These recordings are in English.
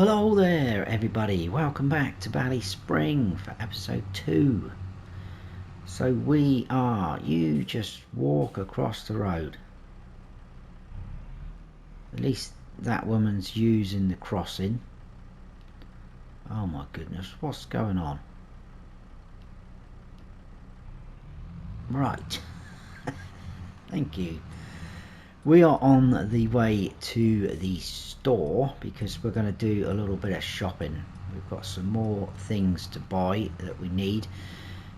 Hello there everybody, welcome back to BallySpring for episode 2. So you just walk across the road. At least that woman's using the crossing. Oh my goodness, what's going on? Right, thank you. We are on the way to the store because we're going to do a little bit of shopping. We've got some more things to buy that we need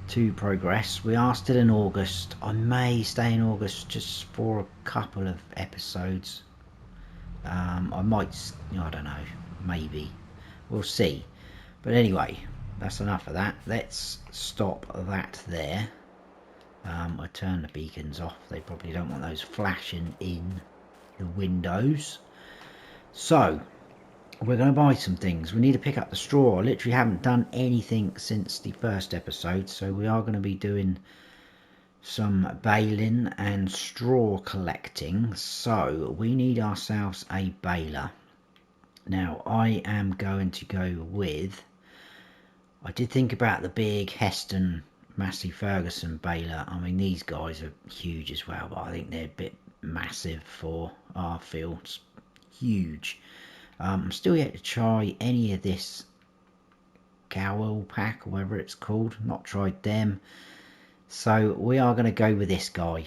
to progress. We are still in August. I may stay in August just for a couple of episodes. I might, I don't know, maybe. We'll see. But anyway, that's enough of that. Let's stop that there. I turn the beacons off. They probably don't want those flashing in the windows. So, we're going to buy some things. We need to pick up the straw. I literally haven't done anything since the first episode, so we are going to be doing some baling and straw collecting. So we need ourselves a baler. Now I am going to go with, I did think about the big Heston Massey Ferguson baler. I mean, these guys are huge as well, but I think they're a bit massive for our fields. Huge. I'm still yet to try any of this Göweil pack or whatever it's called. Not tried them. So we are going to go with this guy.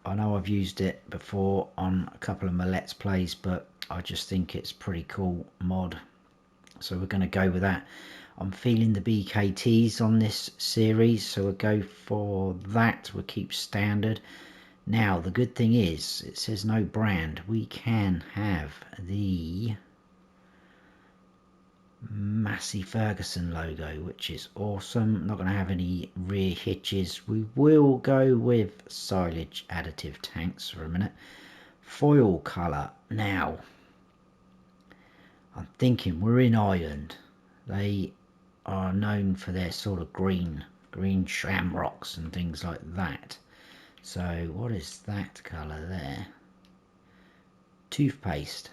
I know I've used it before on a couple of my Let's Plays, but I just think it's pretty cool mod. So we're going to go with that. I'm feeling the BKTs on this series, so we'll go for that. We'll keep standard. Now the good thing is, it says no brand. We can have the Massey Ferguson logo, which is awesome. Not going to have any rear hitches. We will go with silage additive tanks for a minute. Foil colour. Now I'm thinking, we're in Ireland. They are known for their sort of green shamrocks and things like that. So what is that colour there? Toothpaste.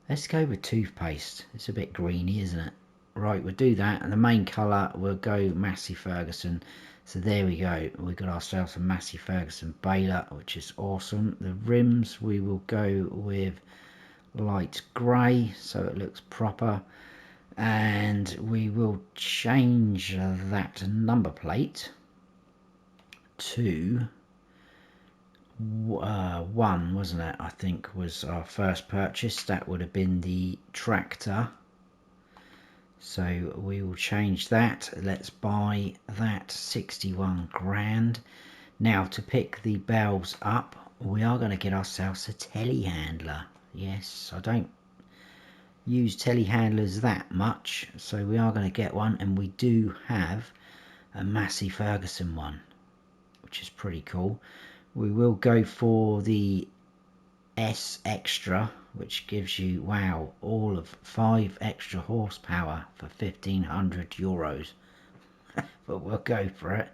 Let's go with toothpaste. It's a bit greeny, isn't it? Right, we'll do that, and the main colour we'll go Massey Ferguson. So there we go, we've got ourselves a Massey Ferguson baler, which is awesome. The rims we will go with light grey, so it looks proper, and we will change that number plate to 1, wasn't it? I think was our first purchase. That would have been the tractor, so we will change that. Let's buy that, 61 grand. Now to pick the bells up, we are going to get ourselves a telehandler. Yes, I don't use telehandlers that much, so we are going to get one, and we do have a Massey Ferguson one, which is pretty cool. We will go for the S Extra, which gives you, wow, all of 5 extra horsepower for 1,500 euros. But we'll go for it.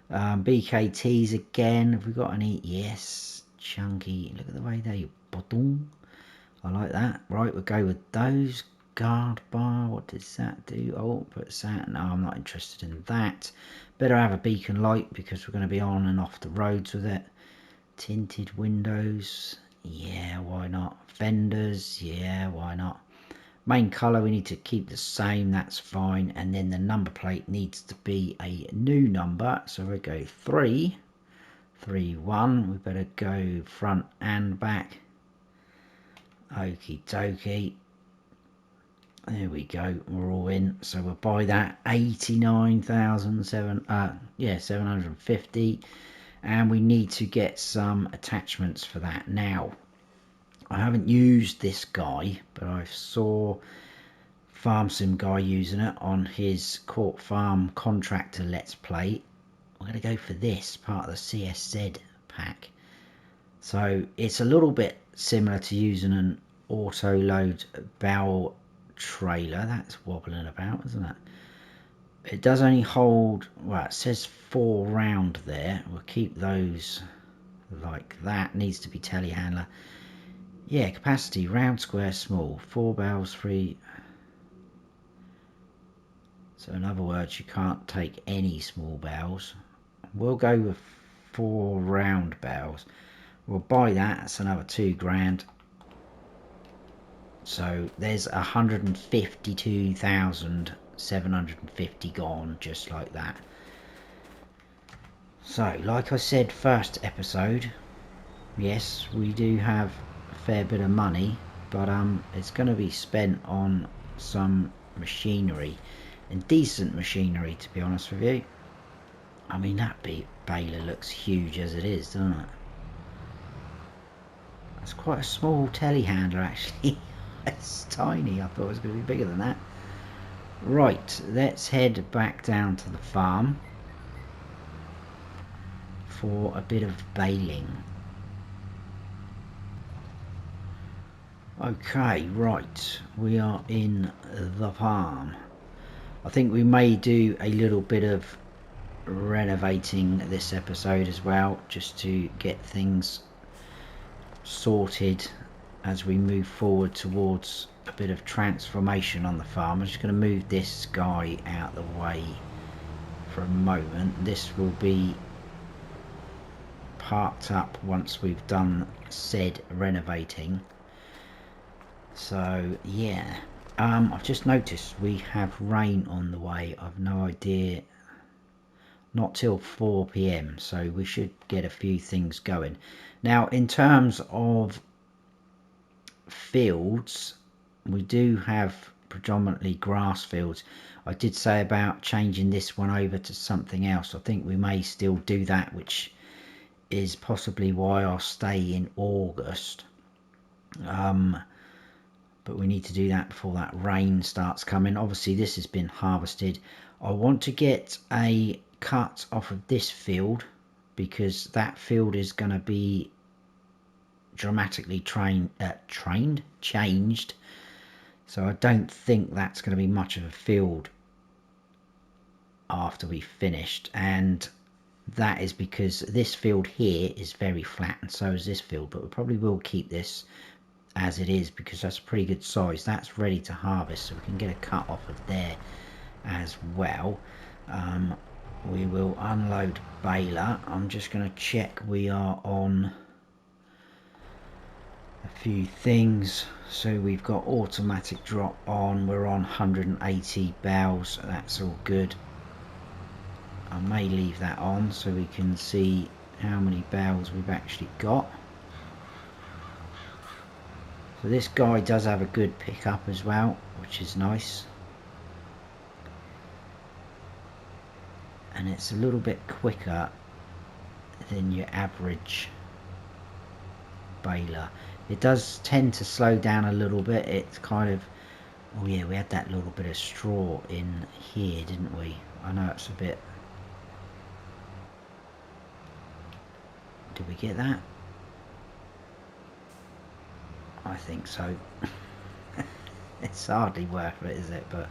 BKTs again. Have we got any? Yes, chunky. Look at the way they bottom. I like that. Right, we'll go with those. Guard bar, what does that do? Oh, puts that. No, I'm not interested in that. Better have a beacon light because we're going to be on and off the roads with it. Tinted windows, yeah, why not? Fenders, yeah, why not? Main colour we need to keep the same, that's fine. And then the number plate needs to be a new number, so we'll go 331. We better go front and back. Okie dokie. There we go, we're all in. So we'll buy that, 750, and we need to get some attachments for that. Now I haven't used this guy, but I saw Farm Sim guy using it on his Court Farm Contractor Let's Play. I'm going to go for this, part of the CSZ pack. So it's a little bit similar to using an auto load bow trailer. That's wobbling about, isn't it? It does only hold, well, it says 4 round there. We'll keep those like that. Needs to be telehandler. Yeah, capacity round, square, small. 4 bales, 3. So in other words, you can't take any small bales. We'll go with 4 round bales. We'll buy that. That's another 2 grand. So there's 152,750 gone, just like that. So, like I said, first episode, yes, we do have a fair bit of money, but it's going to be spent on some machinery, and decent machinery, to be honest with you. I mean, that baler looks huge as it is, doesn't it? It's quite a small telehandler, actually. It's tiny. I thought it was going to be bigger than that. Right, let's head back down to the farm for a bit of baling. Okay, right, we are in the farm. I think we may do a little bit of renovating this episode as well, just to get things sorted as we move forward towards a bit of transformation on the farm. I'm just going to move this guy out of the way for a moment. This will be parked up once we've done said renovating. So yeah, I've just noticed we have rain on the way. I've no idea, not till 4 PM, so we should get a few things going. Now, in terms of fields, we do have predominantly grass fields. I did say about changing this one over to something else. I think we may still do that, which is possibly why I'll stay in August. But we need to do that before that rain starts coming. Obviously this has been harvested. I want to get a cut off of this field, because that field is going to be dramatically changed. So I don't think that's going to be much of a field after we've finished, and that is because this field here is very flat, and so is this field, but we probably will keep this as it is because that's a pretty good size. That's ready to harvest, so we can get a cut off of there as well. We will unload baler. I'm just going to check we are on a few things. So we've got automatic drop on, we're on 180 bales, that's all good. I may leave that on so we can see how many bales we've actually got. So this guy does have a good pickup as well, which is nice. And it's a little bit quicker than your average baler. It does tend to slow down a little bit. It's kind of, oh yeah, we had that little bit of straw in here, didn't we? I know it's a bit, did we get that? I think so. It's hardly worth it, is it? But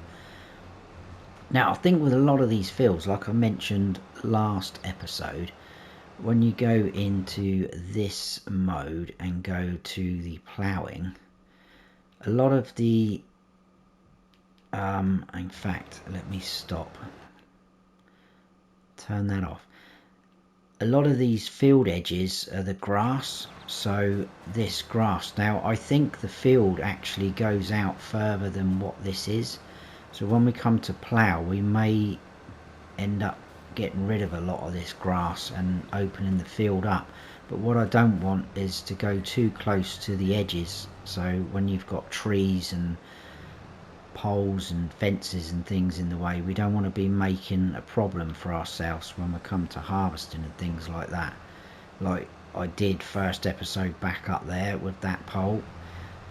now I think with a lot of these fields, like I mentioned last episode, when you go into this mode and go to the ploughing, a lot of the in fact, let me stop, turn that off. A lot of these field edges are the grass, so this grass, now I think the field actually goes out further than what this is, so when we come to plough we may end up getting rid of a lot of this grass and opening the field up. But what I don't want is to go too close to the edges, so when you've got trees and poles and fences and things in the way, we don't want to be making a problem for ourselves when we come to harvesting and things like that, like I did first episode back up there with that pole.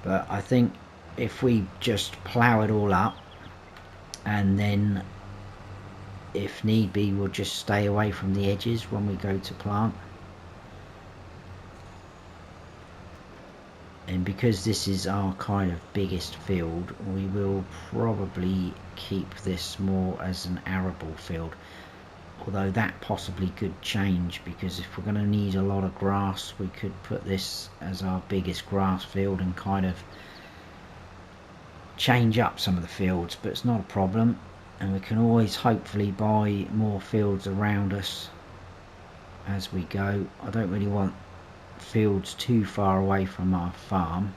But I think if we just plough it all up, and then if need be we'll just stay away from the edges when we go to plant. And because this is our kind of biggest field, we will probably keep this more as an arable field. although that possibly could change, because if we're going to need a lot of grass, we could put this as our biggest grass field and kind of change up some of the fields, but it's not a problem, and we can always hopefully buy more fields around us as we go. I don't really want fields too far away from our farm,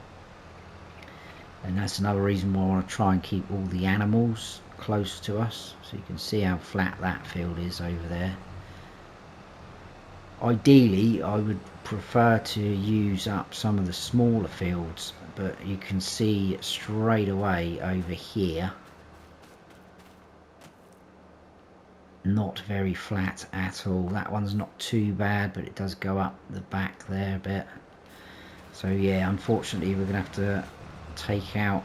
and that's another reason why I want to try and keep all the animals close to us. So you can see how flat that field is over there. Ideally I would prefer to use up some of the smaller fields, but you can see straight away over here, not very flat at all. That one's not too bad, but it does go up the back there a bit. So yeah, unfortunately we're gonna have to take out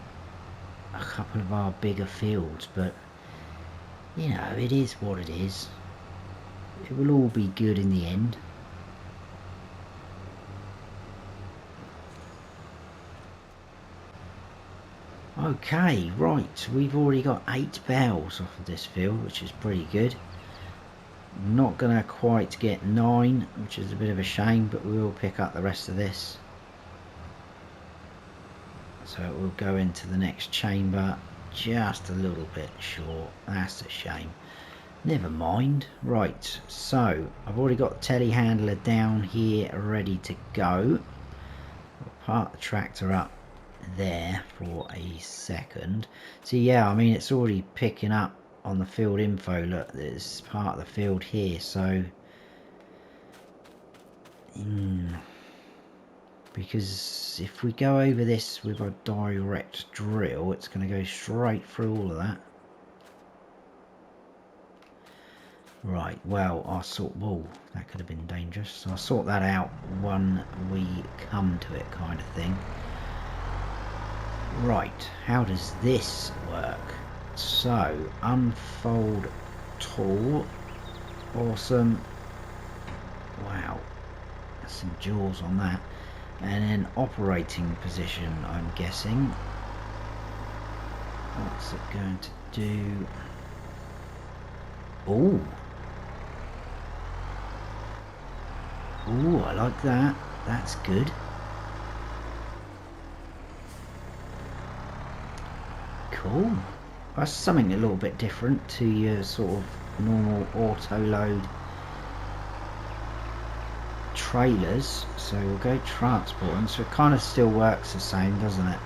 a couple of our bigger fields, but you know, it is what it is. It will all be good in the end. Okay, right, we've already got 8 bales off of this field, which is pretty good. Not gonna quite get 9, which is a bit of a shame, but we will pick up the rest of this. So it will go into the next chamber just a little bit short. That's a shame. Never mind. Right, so I've already got the telehandler down here ready to go. I'll park the tractor up there for a second. So yeah, I mean, it's already picking up on the field info. Look, there's part of the field here, so because if we go over this with a direct drill, it's going to go straight through all of that. Right, well, I'll sort, whoa, that could have been dangerous. So I'll sort that out when we come to it, kind of thing. Right, how does this work? So, unfold tool. Awesome. Wow, that's some jaws on that. And then operating position, I'm guessing. What's it going to do? Oh. Oh, I like that. That's good. Cool. That's something a little bit different to your sort of normal auto load trailers. So we'll go transport, and so it kind of still works the same, doesn't it?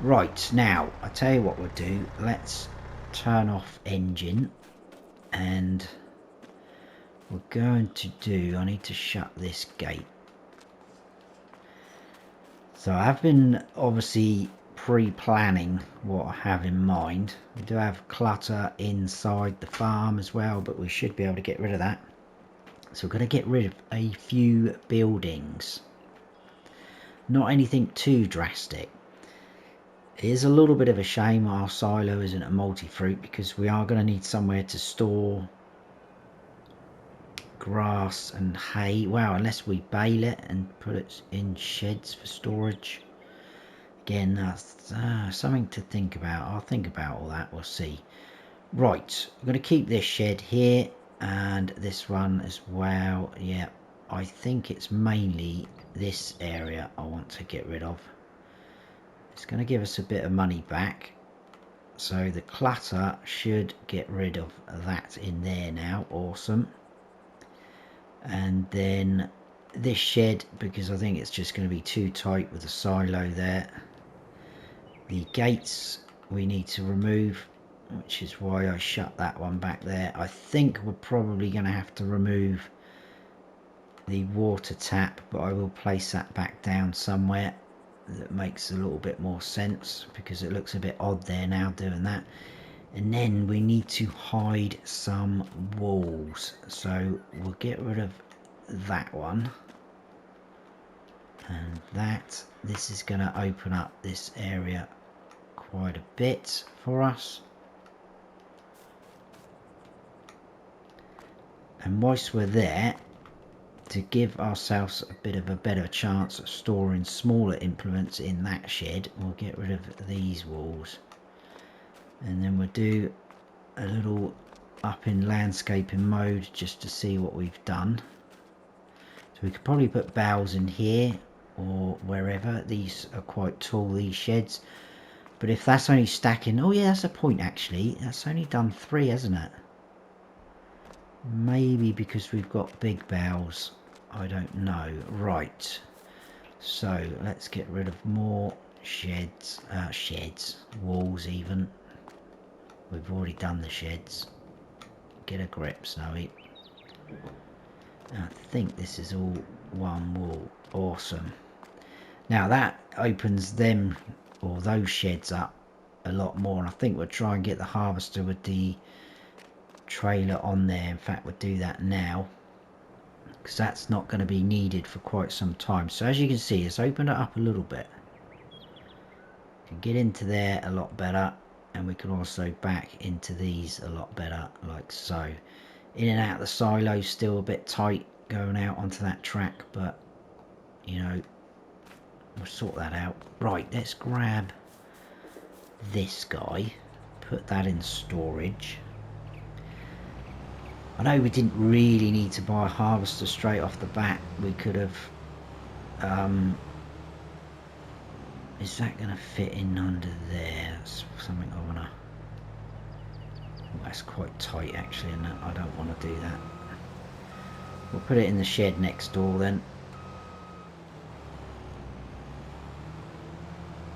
Right, now I tell you what we'll do. Let's turn off engine, and we're going to do, I need to shut this gate. So I've been obviously pre-planning what I have in mind. We do have clutter inside the farm as well, but we should be able to get rid of that. So we're going to get rid of a few buildings. Not anything too drastic. It is a little bit of a shame our silo isn't a multi-fruit, because we are going to need somewhere to store grass and hay. Wow, unless we bale it and put it in sheds for storage. Again, that's something to think about. I'll think about all that, we'll see. Right, I'm going to keep this shed here and this one as well. Yeah, I think it's mainly this area I want to get rid of. It's going to give us a bit of money back. So the clutter should get rid of that in there now. Awesome. And then this shed, because I think it's just going to be too tight with the silo there. The gates we need to remove, which is why I shut that one back there. I think we're probably going to have to remove the water tap, but I will place that back down somewhere that makes a little bit more sense, because it looks a bit odd there now doing that. And then we need to hide some walls, so we'll get rid of that one. And this is going to open up this area quite a bit for us. And whilst we're there, to give ourselves a bit of a better chance of storing smaller implements in that shed, we'll get rid of these walls. And then we'll do a little up in landscaping mode just to see what we've done. So we could probably put bales in here or wherever. These are quite tall, these sheds. But if that's only stacking... Oh yeah, that's a point actually. That's only done 3, hasn't it? Maybe because we've got big bales. I don't know. Right. So let's get rid of more sheds. Walls even. We've already done the sheds. Get a grip, Snowy. I think this is all one wall. Awesome. Now that opens them or those sheds up a lot more, and I think we'll try and get the harvester with the trailer on there. In fact, we'll do that now because that's not going to be needed for quite some time. So as you can see, it's opened it up a little bit. We can get into there a lot better, and we can also back into these a lot better, like so. In and out of the silo, still a bit tight going out onto that track, but you know, we'll sort that out. Right, let's grab this guy, put that in storage. I know we didn't really need to buy a harvester straight off the bat. We could have... is that going to fit in under there? That's something I want to... Oh, that's quite tight actually, and I don't want to do that. We'll put it in the shed next door then.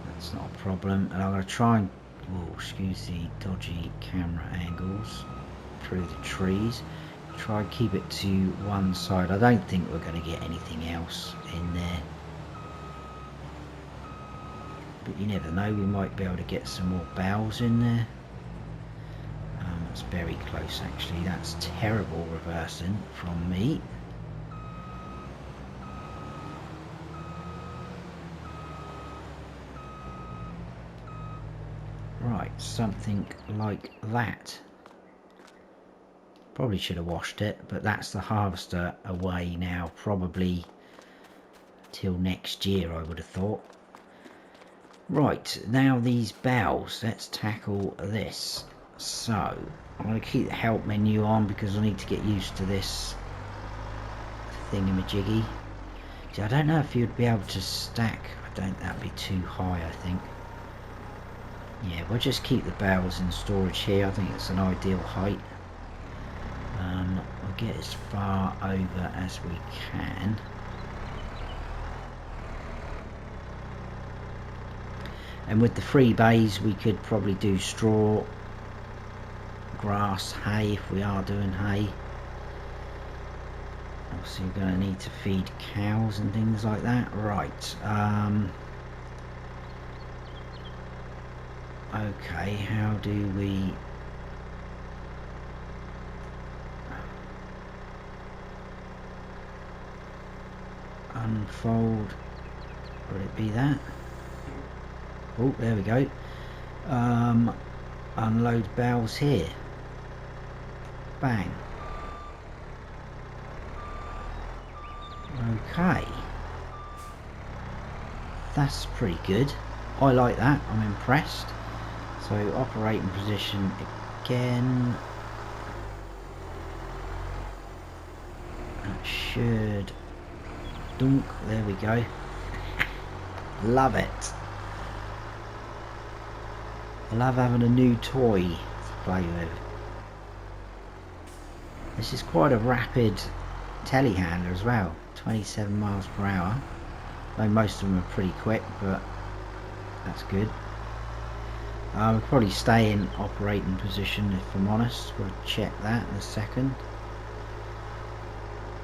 That's not a problem. And I'm going to try and... Oh, excuse the dodgy camera angles through the trees. Try and keep it to one side. I don't think we're going to get anything else in there, but you never know, we might be able to get some more bales in there. That's very close actually. That's terrible reversing from me. Right, something like that. Probably should have washed it, but that's the harvester away now, probably till next year I would have thought. Right, now these bales, let's tackle this. So, I'm going to keep the help menu on because I need to get used to this thingamajiggy. See, I don't know if you'd be able to stack, that'd be too high I think. Yeah, we'll just keep the bales in storage here. I think it's an ideal height. We'll get as far over as we can. And with the 3 bays we could probably do straw, grass, hay if we are doing hay. Obviously we're going to need to feed cows and things like that. Right. Okay, how do we... unfold? Would it be that? Oh, there we go. Unload bales here. Bang. Okay. That's pretty good. I like that. I'm impressed. So operating position again. That should... Dunk. There we go. Love it. I love having a new toy to play with. This is quite a rapid telehandler as well. 27 miles per hour. Though most of them are pretty quick, but that's good. We'll probably stay in operating position if I'm honest. We'll check that in a second.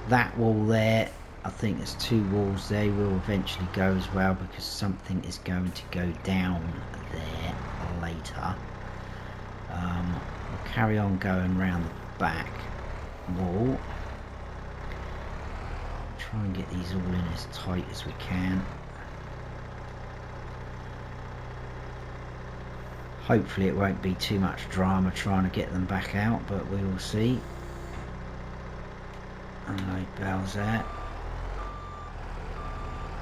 That wall there, I think there's 2 walls there, will eventually go as well because something is going to go down there later. We'll carry on going around the back wall. Try and get these all in as tight as we can. Hopefully it won't be too much drama trying to get them back out, but we will see. Unload bales there.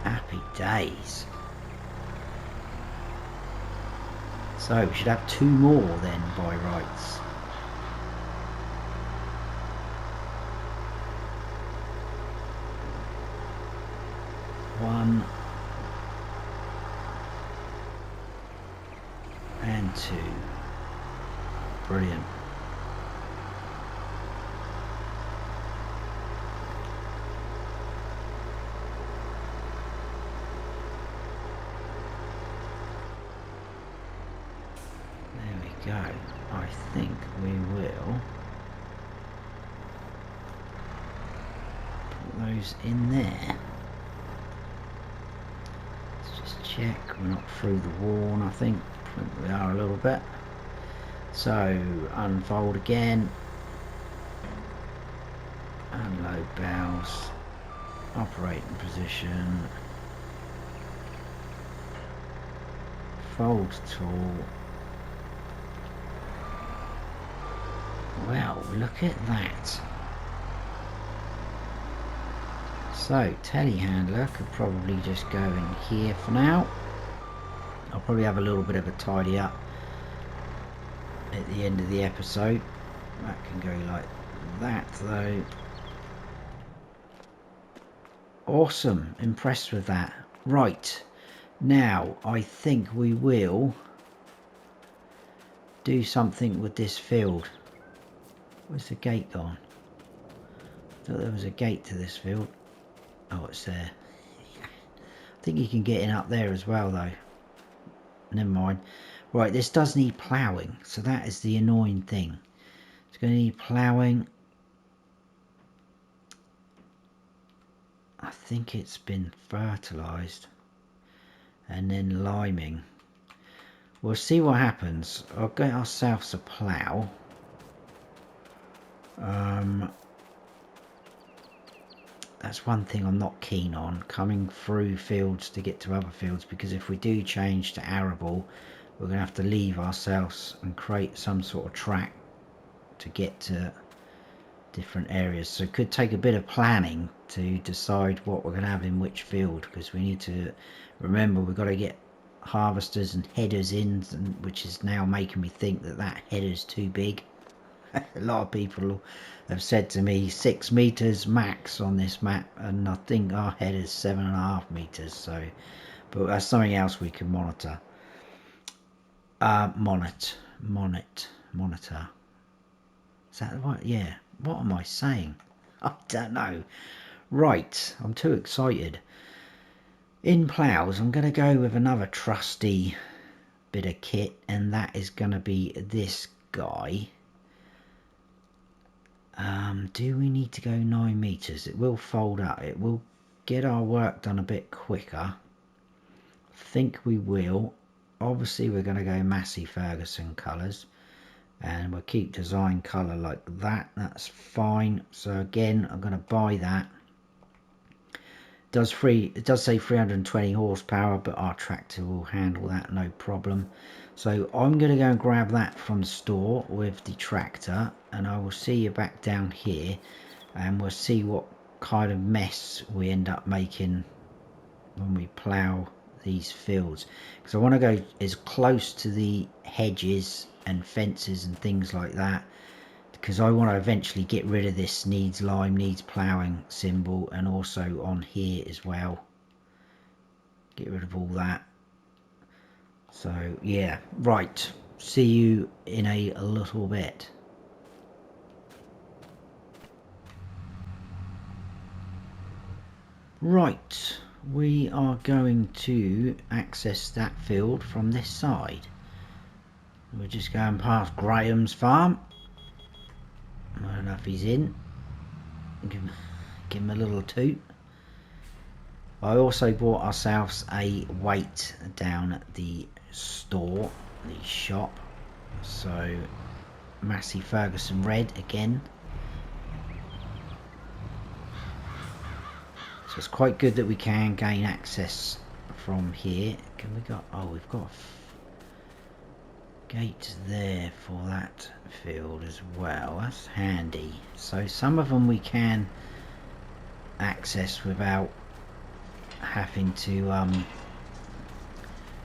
Happy days. So we should have 2 more then by rights. 1 and 2. Brilliant. There we go. I think we will put those in there. Let's just check we're not through the wall, I think we are a little bit. So unfold again, unload bells, operating position, fold tool. Well, look at that. So telehandler could probably just go in here for now. I'll probably have a little bit of a tidy up at the end of the episode. That can go like that though. Awesome, impressed with that. Right, now I think we will do something with this field. Where's the gate gone? I thought there was a gate to this field. Oh, it's there. I think you can get in up there as well though. Never mind. Right, this does need ploughing, so that is the annoying thing. It's going to need ploughing. I think it's been fertilised and then liming. We'll see what happens. I'll get ourselves a plough. That's one thing I'm not keen on, coming through fields to get to other fields, because if we do change to arable, we're going to have to leave ourselves and create some sort of track to get to different areas. So it could take a bit of planning to decide what we're going to have in which field, because we need to remember we've got to get harvesters and headers in, which is now making me think that that header's too big. A lot of people have said to me 6 meters max on this map, and I think our head is 7.5 meters. So, but that's something else we can monitor. Monitor. Is that right? Yeah. What am I saying? I don't know. Right. I'm too excited. In ploughs, I'm going to go with another trusty bit of kit, and that is going to be this guy. Do we need to go 9 meters? It will fold up. It will get our work done a bit quicker. I think we will. Obviously, we're going to go Massey Ferguson colours, and we'll keep design colour like that. That's fine. So again, I'm going to buy that. It does say 320 horsepower, but our tractor will handle that no problem. So I'm going to go and grab that from the store with the tractor, and I will see you back down here, and we'll see what kind of mess we end up making when we plough these fields, because I want to go as close to the hedges and fences and things like that, because I want to eventually get rid of this needs lime, needs ploughing symbol, and also on here as well, get rid of all that. So yeah, right, see you in a little bit. Right, we are going to access that field from this side. We're just going past Graham's farm. I don't know if he's in. Give him a little toot. I also bought ourselves a weight down at the store, the shop. So Massey Ferguson red again. So it's quite good that we can gain access from here. Can we go? Oh, we've got a gate there for that field as well. That's handy. So some of them we can access without having to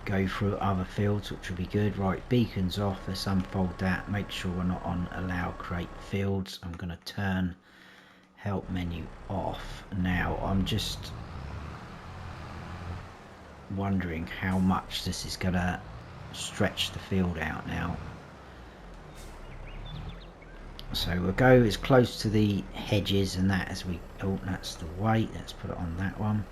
go through other fields, which would be good. Right, beacons off. Let's unfold that. Make sure we're not on allow create fields. I'm going to turn help menu off. Now I'm just wondering how much this is going to stretch the field out now. So we'll go as close to the hedges and that as we... Oh, that's the weight. Let's put it on that one.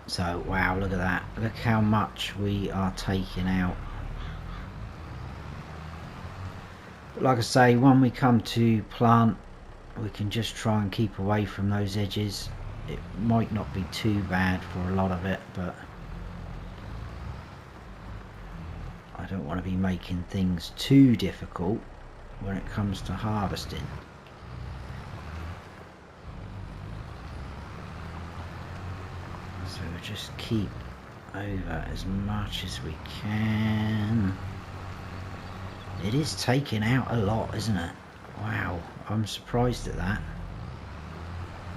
So, wow, look at that. Look how much we are taking out. But like I say, when we come to plant, we can just try and keep away from those edges. It might not be too bad for a lot of it, but I don't want to be making things too difficult when it comes to harvesting. So we'll just keep over as much as we can. It is taking out a lot, isn't it? Wow, I'm surprised at that.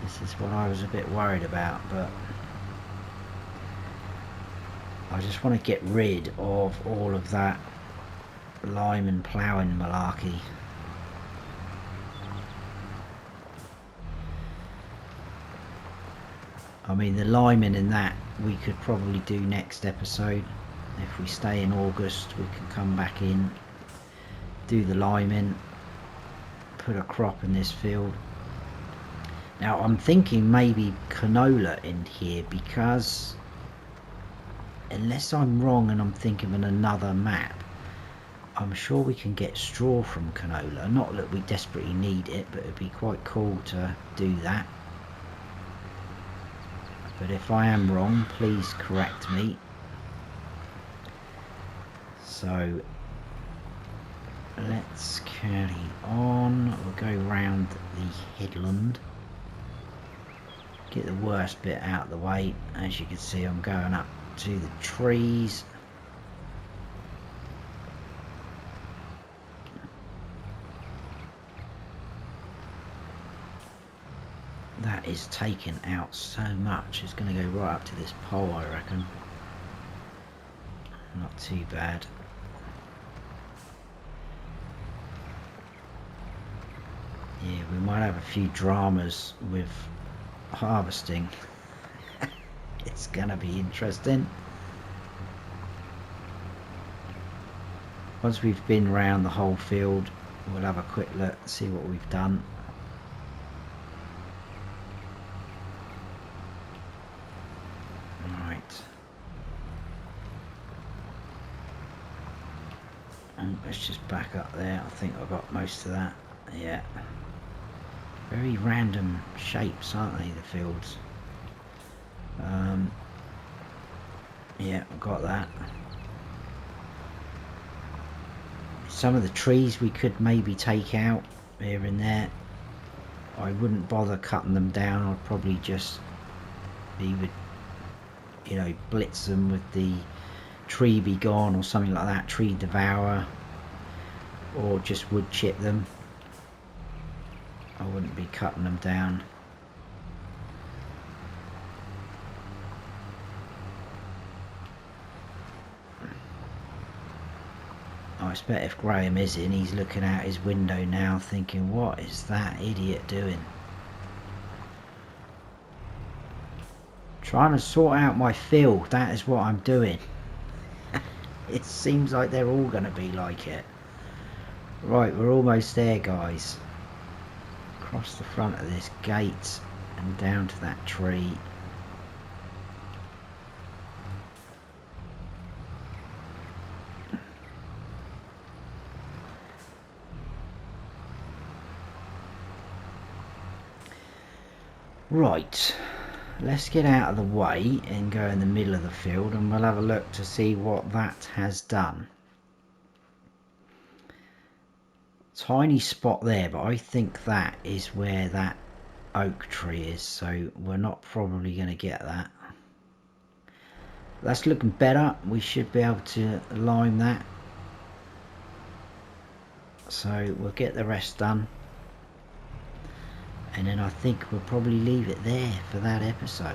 This is what I was a bit worried about, but I just want to get rid of all of that lime and ploughing malarkey. I mean, the liming in that we could probably do next episode. If we stay in August, we can come back in, do the liming, put a crop in this field. Now I'm thinking maybe canola in here, because unless I'm wrong and I'm thinking of another map, I'm sure we can get straw from canola. Not that we desperately need it, but it'd be quite cool to do that. But if I am wrong, please correct me. So let's carry on. We'll go round the headland. Get the worst bit out of the way. As you can see, I'm going up to the trees. That is taking out so much. It's going to go right up to this pole, I reckon. Not too bad. Yeah, we might have a few dramas with harvesting. It's gonna be interesting. Once we've been around the whole field, we'll have a quick look, see what we've done. Right. And let's just back up there. I think I've got most of that. Yeah. Very random shapes, aren't they, the fields? Yeah, I've got that. Some of the trees we could maybe take out here and there. I wouldn't bother cutting them down. I'd probably just you know, blitz them with the tree be gone or something like that, tree devourer, or just wood chip them. I wouldn't be cutting them down. I expect if Graham is in, he's looking out his window now thinking, what is that idiot doing? Trying to sort out my field, that is what I'm doing. It seems like they're all going to be like it. Right, we're almost there, guys. Across the front of this gate and down to that tree. Right, let's get out of the way and go in the middle of the field, and we'll have a look to see what that has done. Tiny spot there, but I think that is where that oak tree is, so we're not probably going to get that. That's looking better. We should be able to lime that, so we'll get the rest done. And then I think we'll probably leave it there for that episode.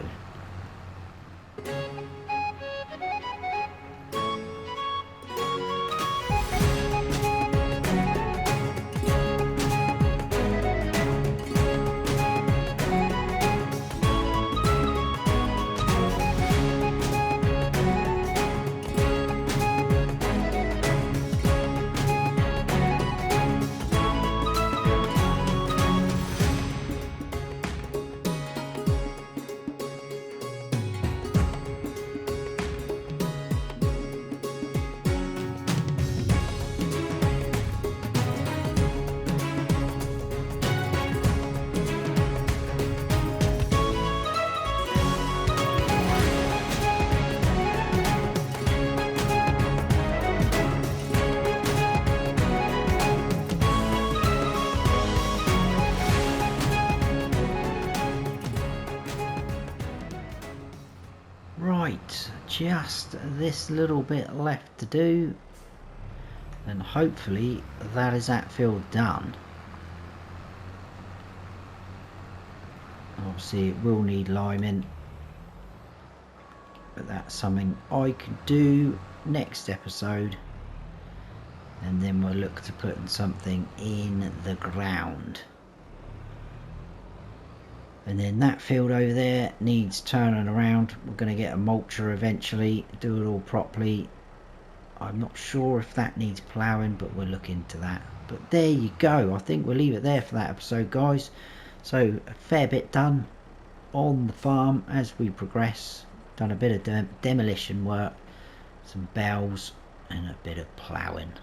Right, just this little bit left to do, and hopefully that is that field done. Obviously it will need liming, but that's something I could do next episode, and then we'll look to putting something in the ground. And then that field over there needs turning around. We're going to get a mulcher eventually, do it all properly. I'm not sure if that needs ploughing, but we'll look into that. But there you go. I think we'll leave it there for that episode, guys. So a fair bit done on the farm as we progress. Done a bit of demolition work, some bells, and a bit of ploughing.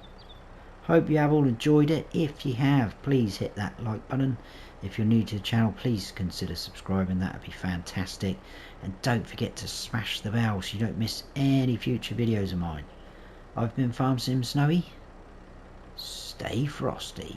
Hope you have all enjoyed it. If you have, please hit that like button. If you're new to the channel, please consider subscribing. That would be fantastic. And don't forget to smash the bell so you don't miss any future videos of mine. I've been Farm Sim Snowy. Stay frosty.